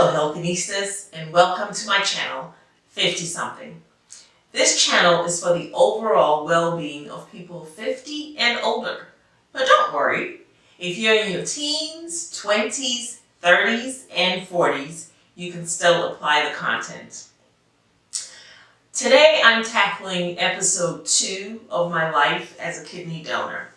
Hello Healthinistas, and welcome to my channel, 50 something. This channel is for the overall well-being of people 50 and older. But don't worry, if you're in your teens, 20s, 30s, and 40s, you can still apply the content. Today I'm tackling episode 2 of my life as a kidney donor.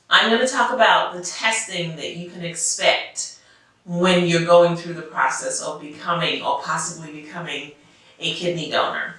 I'm going to talk about the testing that you can expect when you're going through the process of becoming or possibly becoming a kidney donor.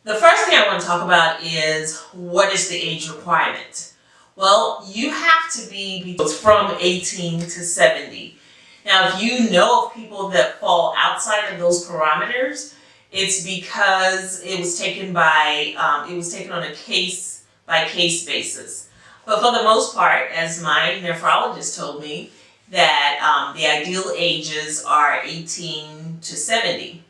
The first thing I want to talk about is what is the age requirement? Well, you have to be from 18 to 70. Now, if you know of people that fall outside of those parameters, it's because it was taken on a case by case basis. But for the most part, as my nephrologist told me, that the ideal ages are 18 to 70.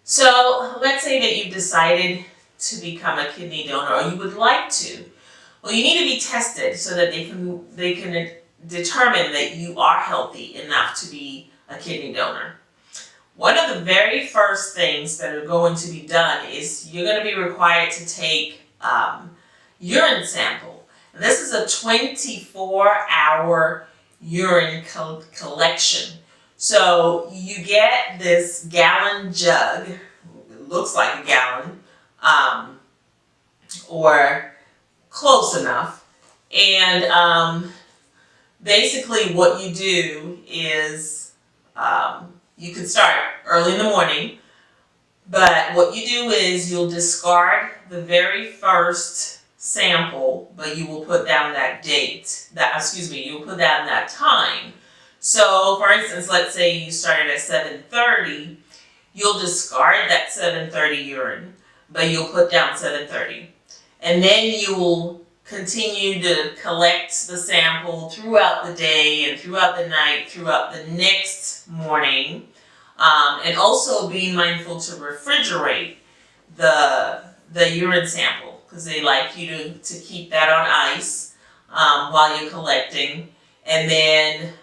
So let's say that you've decided to become a kidney donor, or you would like to. Well, you need to be tested so that they can determine that you are healthy enough to be a kidney donor. One of the very first things that are going to be done is you're going to be required to take urine sample. And this is a 24-hour urine collection. So you get this gallon jug, it looks like a gallon, or close enough, and basically what you do is you can start early in the morning, but what you do is you'll discard the very first sample, but you will put down that you'll put down that time. So for instance, let's say you started at 7:30, you'll discard that 7:30 urine, but you'll put down 7:30. And then you will continue to collect the sample throughout the day and throughout the night, throughout the next morning, and also being mindful to refrigerate the urine sample, because they like you to keep that on ice while you're collecting. And then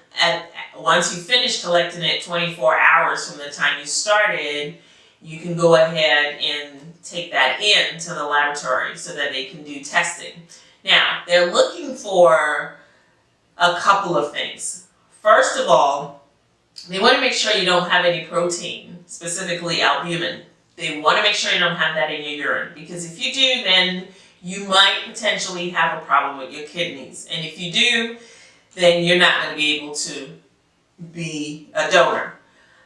once you finish collecting it 24 hours from the time you started, you can go ahead and take that in to the laboratory so that they can do testing. Now, they're looking for a couple of things. First of all, they want to make sure you don't have any protein, specifically albumin. They want to make sure you don't have that in your urine, because if you do, then you might potentially have a problem with your kidneys. And if you do, then you're not going to be able to be a donor.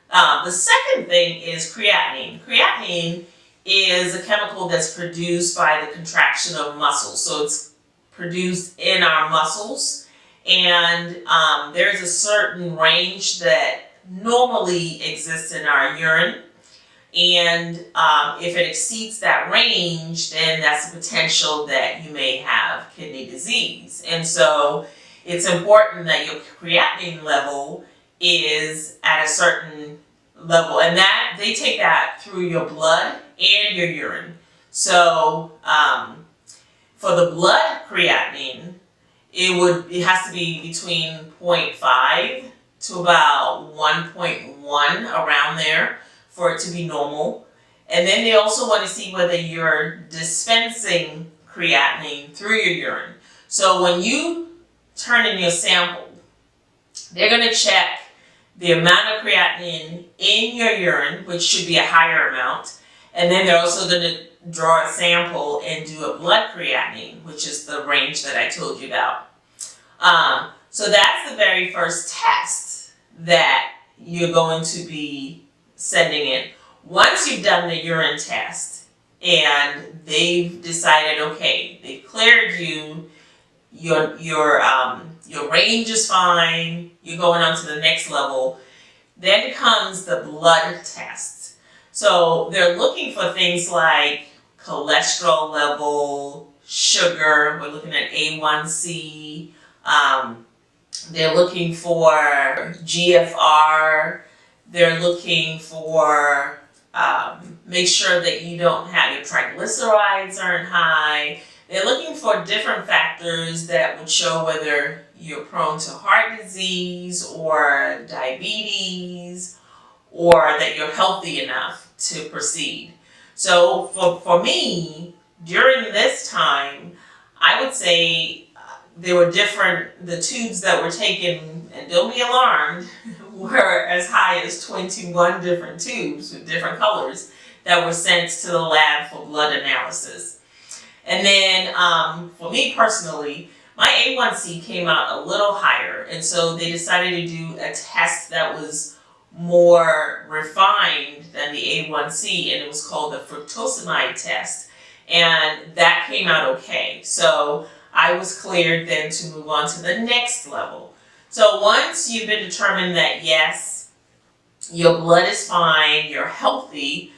The second thing is creatinine. Creatinine is a chemical that's produced by the contraction of muscles. So it's produced in our muscles, and there's a certain range that normally exists in our urine. And if it exceeds that range, then that's a potential that you may have kidney disease. And so it's important that your creatinine level is at a certain level, and that they take that through your blood and your urine. So for the blood creatinine, it has to be between 0.5 to about 1.1, around there, for it to be normal. And then they also want to see whether you're dispensing creatinine through your urine. So when you turn in your sample, they're going to check the amount of creatinine in your urine, which should be a higher amount. And then they're also going to draw a sample and do a blood creatinine, which is the range that I told you about. So that's the very first test that you're going to be sending in. Once you've done the urine test and they've decided, okay, they've cleared you, your range is fine, you're going on to the next level, then comes the blood test. So they're looking for things like cholesterol level, sugar, we're looking at A1C, they're looking for GFR, they're looking for make sure that you don't have your triglycerides aren't high. They're looking for different factors that would show whether you're prone to heart disease or diabetes, or that you're healthy enough to proceed. So for me, during this time, I would say there were the tubes that were taken, and don't be alarmed, were as high as 21 different tubes with different colors that were sent to the lab for blood analysis. And then for me personally, my A1C came out a little higher, and so they decided to do a test that was more refined than the A1C, and it was called the fructosamide test, and that came out okay. So I was cleared then to move on to the next level. So once you've been determined that yes, your blood is fine, you're healthy,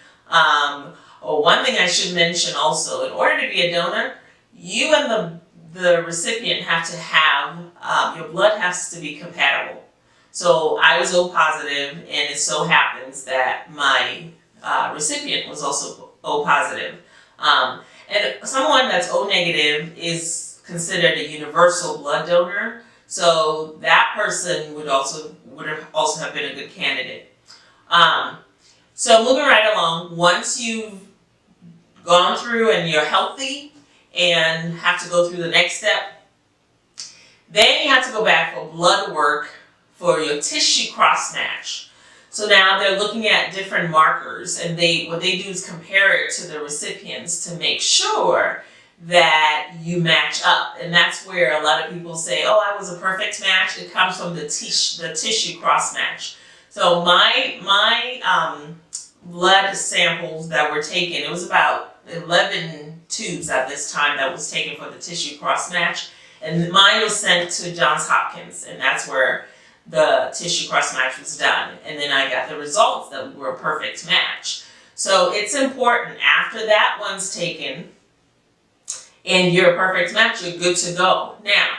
one thing I should mention also, in order to be a donor, you and the recipient have to have, your blood has to be compatible. So I was O positive, and it so happens that my recipient was also O positive. And someone that's O negative is considered a universal blood donor, so that person would have also have been a good candidate. So moving right along, once you've gone through and you're healthy and have to go through the next step, then you have to go back for blood work for your tissue cross-match. So now they're looking at different markers, and what they do is compare it to the recipients to make sure that you match up. And that's where a lot of people say, oh, I was a perfect match. It comes from the tissue cross-match. So my blood samples that were taken, it was about 11 tubes at this time that was taken for the tissue cross-match. And mine was sent to Johns Hopkins, and that's where the tissue cross-match was done. And then I got the results that were a perfect match. So it's important, after that one's taken and you're a perfect match, you're good to go. Now,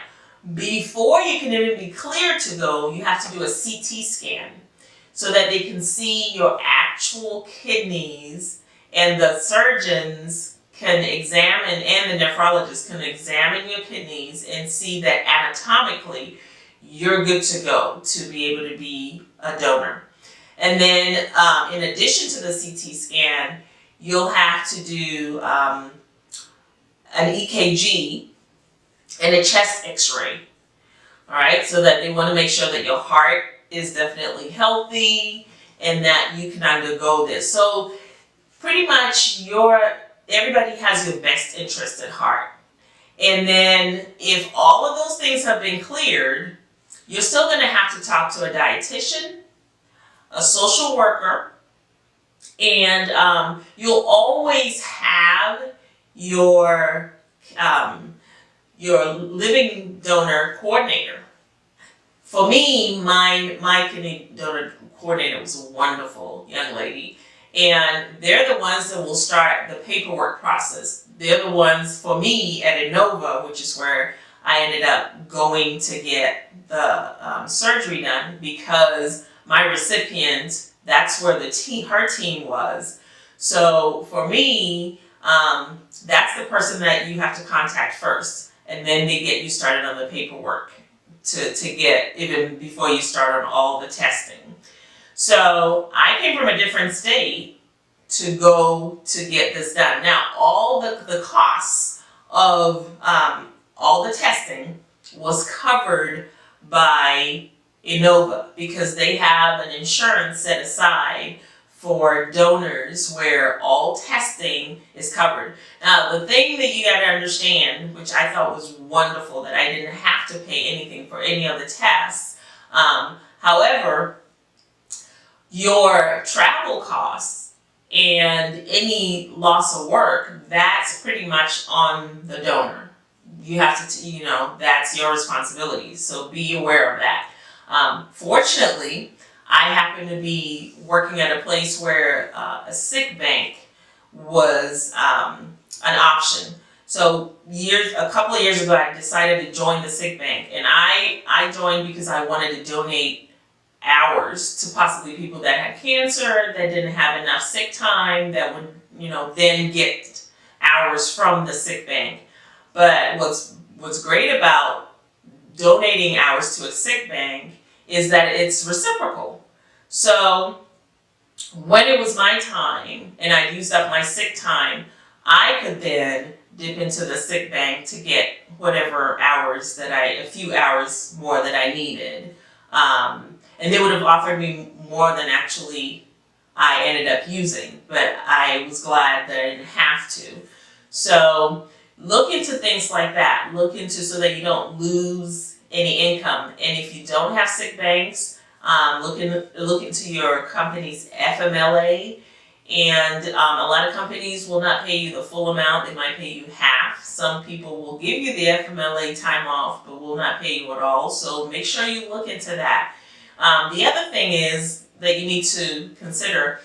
before you can even be cleared to go, you have to do a CT scan so that they can see your actual kidneys, and the surgeons can examine, and the nephrologist can examine your kidneys and see that anatomically you're good to go to be able to be a donor. And then in addition to the CT scan, you'll have to do an EKG and a chest x-ray. All right, so that they want to make sure that your heart is definitely healthy and that you can undergo this. So pretty much everybody has your best interest at heart. And then if all of those things have been cleared, you're still going to have to talk to a dietitian, a social worker, and you'll always have your living donor coordinator. For me, my kidney donor coordinator was a wonderful young lady, and they're the ones that will start the paperwork process. They're the ones, for me, at Inova, which is where I ended up going to get the surgery done, because my recipient, that's where her team was. So for me, that's the person that you have to contact first, and then they get you started on the paperwork to get, even before you start on all the testing. So I came from a different state to go to get this done. Now, all the costs of all the testing was covered by Inova, because they have an insurance set aside for donors where all testing is covered. Now, the thing that you got to understand, which I thought was wonderful, that I didn't have to pay anything for any of the tests. However, your travel costs and any loss of work, that's pretty much on the donor. You have to, that's your responsibility. So be aware of that. Fortunately, I happen to be working at a place where a sick bank was an option. So a couple of years ago, I decided to join the sick bank, and I joined because I wanted to donate hours to possibly people that had cancer, that didn't have enough sick time, that would then get hours from the sick bank. But what's great about donating hours to a sick bank is that it's reciprocal. So when it was my time and I used up my sick time, I could then dip into the sick bank to get whatever hours a few hours more that I needed. And they would have offered me more than actually I ended up using, but I was glad that I didn't have to. So look into things like that. Look into so that you don't lose any income. And if you don't have sick banks, look into your company's FMLA. And a lot of companies will not pay you the full amount. They might pay you half. Some people will give you the FMLA time off, but will not pay you at all. So make sure you look into that. The other thing is that you need to consider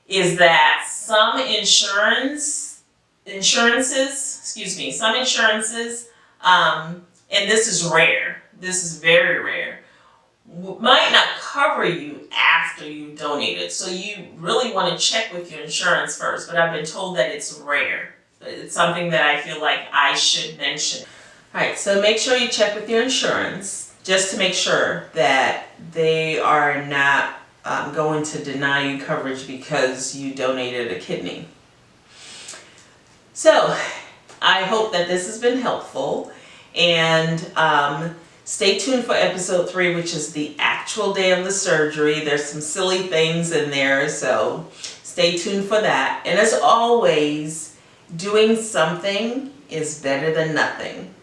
is that some insurances, and this is rare, this is very rare, might not cover you after you donated. So you really want to check with your insurance first, but I've been told that it's rare. It's something that I feel like I should mention. All right, so make sure you check with your insurance just to make sure that they are not going to deny you coverage because you donated a kidney. So I hope that this has been helpful, and stay tuned for episode 3, which is the actual day of the surgery. There's some silly things in there, so stay tuned for that. And as always, doing something is better than nothing.